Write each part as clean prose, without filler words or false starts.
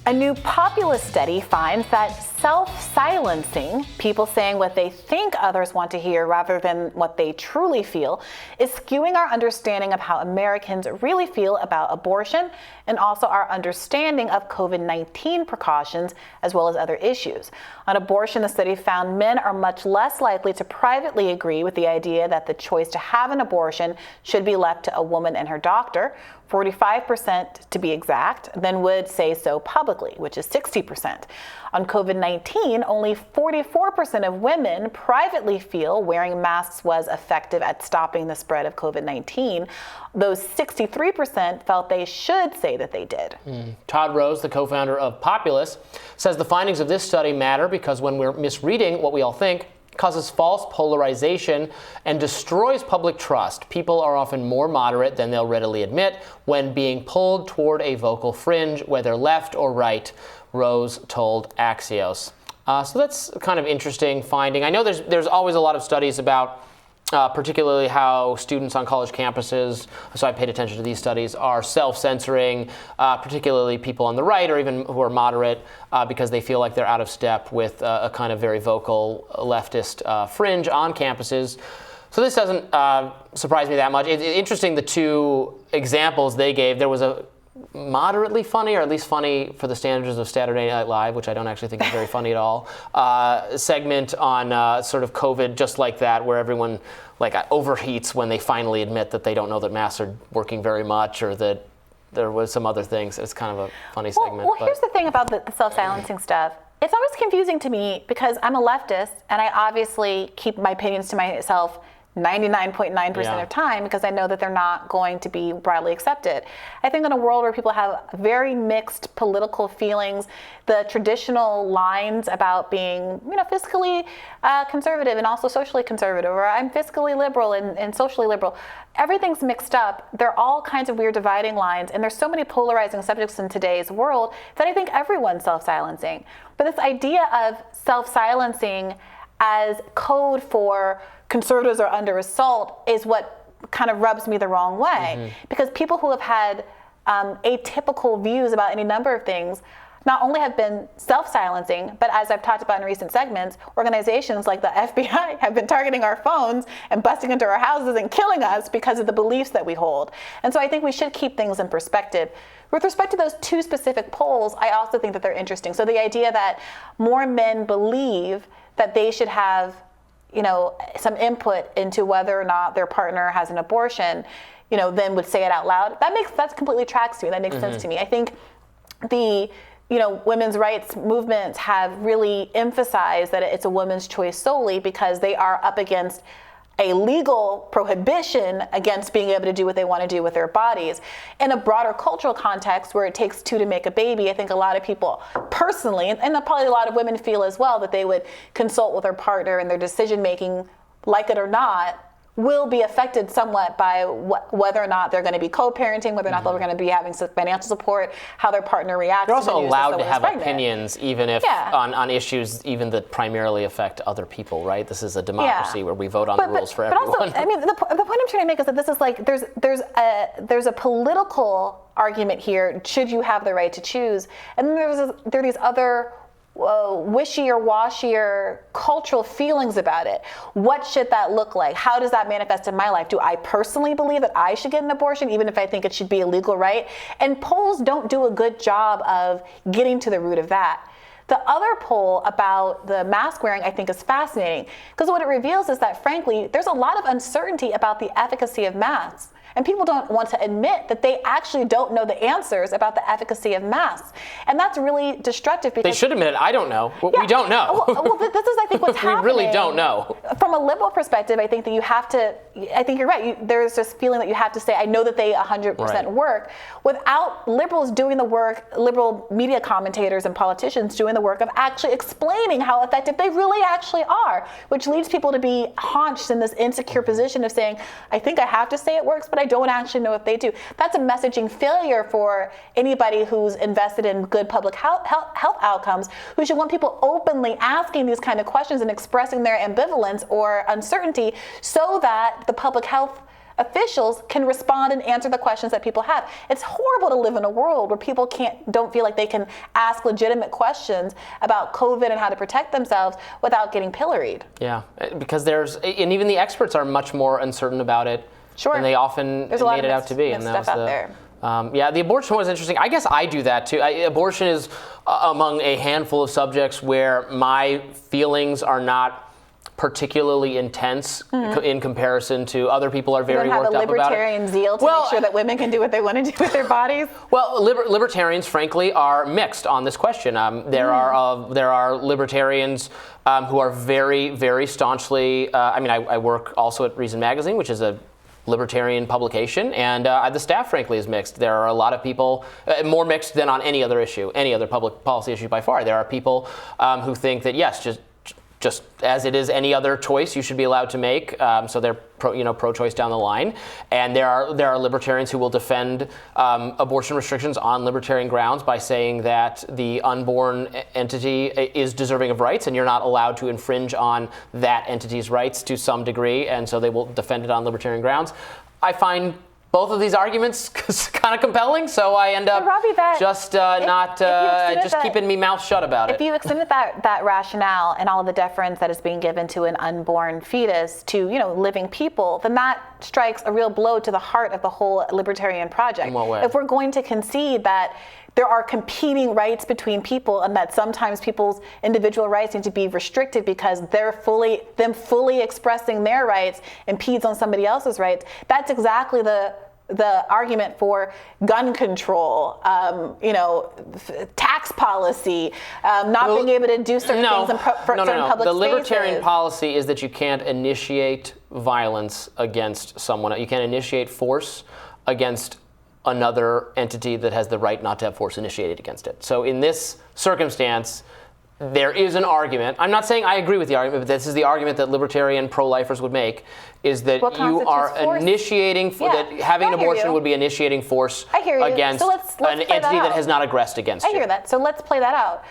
A new populist study finds that self-silencing, people saying what they think others want to hear rather than what they truly feel, is skewing our understanding of how Americans really feel about abortion and also our understanding of COVID-19 precautions as well as other issues. On abortion, the study found men are much less likely to privately agree with the idea that the choice to have an abortion should be left to a woman and her doctor, 45% to be exact, then would say so publicly, which is 60%. On COVID-19, only 44% of women privately feel wearing masks was effective at stopping the spread of COVID-19. Those 63% felt they should say that they did. Todd Rose, the co-founder of Populous, says the findings of this study matter because when we're misreading what we all think, causes false polarization and destroys public trust. People are often more moderate than they'll readily admit when being pulled toward a vocal fringe, whether left or right, Rose told Axios. So that's kind of interesting finding. I know there's always a lot of studies about particularly how students on college campuses, so I paid attention to these studies, are self-censoring, particularly people on the right or even who are moderate, because they feel like they're out of step with a kind of very vocal leftist fringe on campuses. So this doesn't surprise me that much. It's interesting, the two examples they gave. There was a moderately funny, or at least funny for the standards of Saturday Night Live, which I don't actually think is very funny at all, segment on sort of COVID just like that, where everyone like overheats when they finally admit that they don't know that masks are working very much, or that there was some other things. It's kind of a funny segment. Well, here's the thing about the self-silencing stuff. It's always confusing to me because I'm a leftist and I obviously keep my opinions to myself 99.9% of time because I know that they're not going to be broadly accepted. I think in a world where people have very mixed political feelings, the traditional lines about being, fiscally conservative and also socially conservative, or I'm fiscally liberal and socially liberal, everything's mixed up. There are all kinds of weird dividing lines, and there's so many polarizing subjects in today's world that I think everyone's self-silencing. But this idea of self-silencing as code for conservatives are under assault is what kind of rubs me the wrong way. Because people who have had atypical views about any number of things not only have been self-silencing, but as I've talked about in recent segments, organizations like the FBI have been targeting our phones and busting into our houses and killing us because of the beliefs that we hold. And so I think we should keep things in perspective. With respect to those two specific polls, I also think that they're interesting. So the idea that more men believe that they should have some input into whether or not their partner has an abortion, then would say it out loud. That completely tracks to me. That makes sense to me. I think the women's rights movements have really emphasized that it's a woman's choice solely because they are up against a legal prohibition against being able to do what they want to do with their bodies. In a broader cultural context where it takes two to make a baby, I think a lot of people personally, and probably a lot of women feel as well, that they would consult with their partner and their decision making, like it or not, will be affected somewhat by whether or not they're going to be co-parenting, whether or not they're going to be having some financial support, how their partner reacts. They're also allowed to have opinions, even if on issues even that primarily affect other people, right? This is a democracy where we vote on the rules for everyone. But also, the point I'm trying to make is that this is like there's a political argument here. Should you have the right to choose? And then there are these other wishy or washier cultural feelings about it. What should that look like? How does that manifest in my life? Do I personally believe that I should get an abortion, even if I think it should be a legal right? And polls don't do a good job of getting to the root of that. The other poll about the mask wearing, I think, is fascinating because what it reveals is that, frankly, there's a lot of uncertainty about the efficacy of masks. And people don't want to admit that they actually don't know the answers about the efficacy of masks. And that's really destructive because... They should admit it. I don't know. We don't know. Well, this is, I think, what's happening. We really don't know. From a liberal perspective, I think that you have to... I think you're right. There's this feeling that you have to say, I know that they 100% work. Without liberals doing the work, liberal media commentators and politicians doing the work of actually explaining how effective they really actually are, which leads people to be haunched in this insecure position of saying, I think I have to say it works, but I don't actually know if they do. That's a messaging failure for anybody who's invested in good public health outcomes, who should want people openly asking these kind of questions and expressing their ambivalence or uncertainty so that the public health officials can respond and answer the questions that people have. It's horrible to live in a world where people don't feel like they can ask legitimate questions about COVID and how to protect themselves without getting pilloried. Yeah, because and even the experts are much more uncertain about it than they often made it out to be. And that was out there. The abortion was interesting. I guess I do that too. Abortion is among a handful of subjects where my feelings are not particularly intense in comparison to other people are very worked up about it. You don't have a libertarian zeal to make sure that women can do what they want to do with their bodies? Well, libertarians, frankly, are mixed on this question. There are libertarians who are very, very staunchly. I work also at Reason Magazine, which is a libertarian publication, and the staff, frankly, is mixed. There are a lot of people, more mixed than on any other issue, any other public policy issue by far. There are people who think that, yes, just as it is any other choice you should be allowed to make, so they're pro-choice down the line. And there are libertarians who will defend abortion restrictions on libertarian grounds by saying that the unborn entity is deserving of rights and you're not allowed to infringe on that entity's rights to some degree, and so they will defend it on libertarian grounds. I find both of these arguments kind of compelling, so I end up keeping me mouth shut about it. If you extended that rationale and all of the deference that is being given to an unborn fetus to living people, then that strikes a real blow to the heart of the whole libertarian project. In what way? If we're going to concede that there are competing rights between people and that sometimes people's individual rights need to be restricted because them fully expressing their rights impedes on somebody else's rights, that's exactly the argument for gun control, tax policy, being able to do certain things in certain public spaces. The libertarian policy is that you can't initiate violence against someone. You can't initiate force against another entity that has the right not to have force initiated against it. So in this circumstance, there is an argument. I'm not saying I agree with the argument, but this is the argument that libertarian pro-lifers would make, is that you are initiating, that having an abortion would be initiating force against an entity that has not aggressed against you. I hear that. So let's play that out.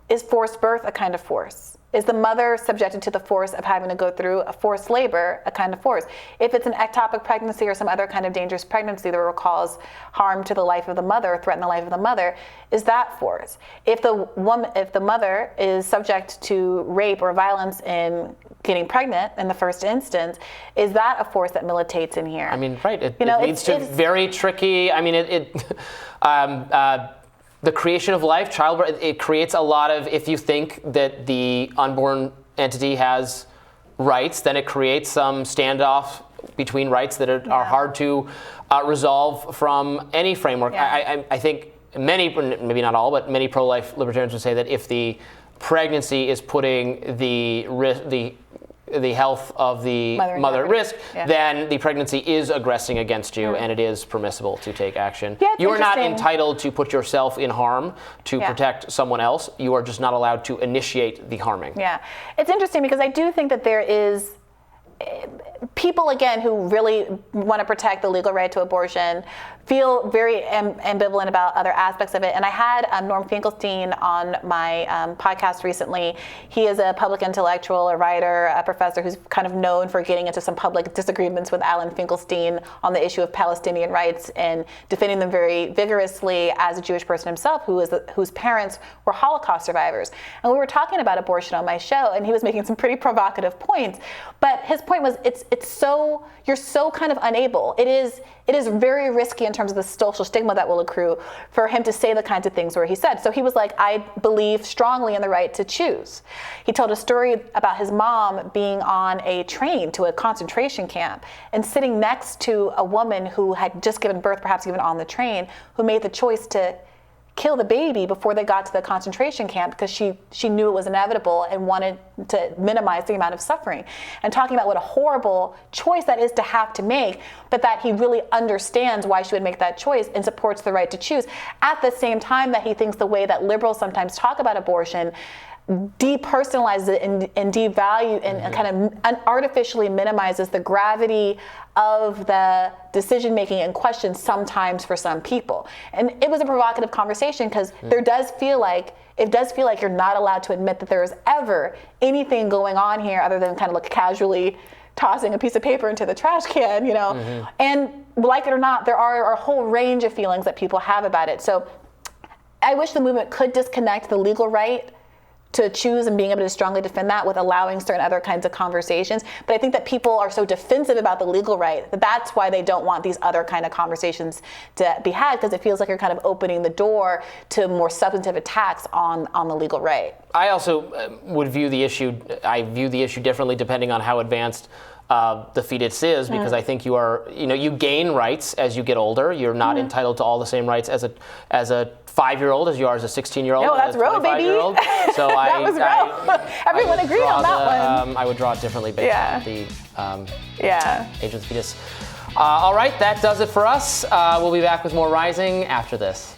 Is forced birth a kind of force? Is the mother subjected to the force of having to go through a forced labor a kind of force? If it's an ectopic pregnancy or some other kind of dangerous pregnancy that will cause harm to the life of the mother, threaten the life of the mother, is that force? If the mother is subject to rape or violence in getting pregnant in the first instance, is that a force that militates in here? I mean, right. It leads to very tricky. I mean, the creation of life, childbirth, it creates a lot of, if you think that the unborn entity has rights, then it creates some standoff between rights that are hard to resolve from any framework. Yeah. I think many, maybe not all, but many pro-life libertarians would say that if the pregnancy is putting the health of the mother at risk, then the pregnancy is aggressing against you, and it is permissible to take action. Yeah, you are not entitled to put yourself in harm to protect someone else. You are just not allowed to initiate the harming. Yeah, it's interesting because I do think that there is people, again, who really want to protect the legal right to abortion feel very ambivalent about other aspects of it. And I had Norm Finkelstein on my podcast recently. He is a public intellectual, a writer, a professor who's kind of known for getting into some public disagreements with Alan Finkelstein on the issue of Palestinian rights and defending them very vigorously as a Jewish person himself whose parents were Holocaust survivors. And we were talking about abortion on my show, and he was making some pretty provocative points. But his point was, you're so kind of unable. It is very risky in terms of the social stigma that will accrue for him to say the kinds of things where he said. So he was like, I believe strongly in the right to choose. He told a story about his mom being on a train to a concentration camp and sitting next to a woman who had just given birth, perhaps even on the train, who made the choice to kill the baby before they got to the concentration camp because she knew it was inevitable and wanted to minimize the amount of suffering. And talking about what a horrible choice that is to have to make, but that he really understands why she would make that choice and supports the right to choose. At the same time that he thinks the way that liberals sometimes talk about abortion depersonalizes it and devalue and kind of artificially minimizes the gravity of the decision making and questions sometimes for some people. And it was a provocative conversation because it does feel like you're not allowed to admit that there is ever anything going on here other than kind of like casually tossing a piece of paper into the trash can, you know. Mm-hmm. And like it or not, there are a whole range of feelings that people have about it. So I wish the movement could disconnect the legal right to choose and being able to strongly defend that with allowing certain other kinds of conversations. But I think that people are so defensive about the legal right that that's why they don't want these other kind of conversations to be had, because it feels like you're kind of opening the door to more substantive attacks on the legal right. I also would view the issue differently depending on how advanced the fetus is, because I think you gain rights as you get older. You're not entitled to all the same rights as a 5-year-old as you are as a 16-year-old. No, that's Roe, baby. So that was Roe. Everyone agreed on that one. I would draw it differently based on the age of the fetus. All right, that does it for us. We'll be back with more Rising after this.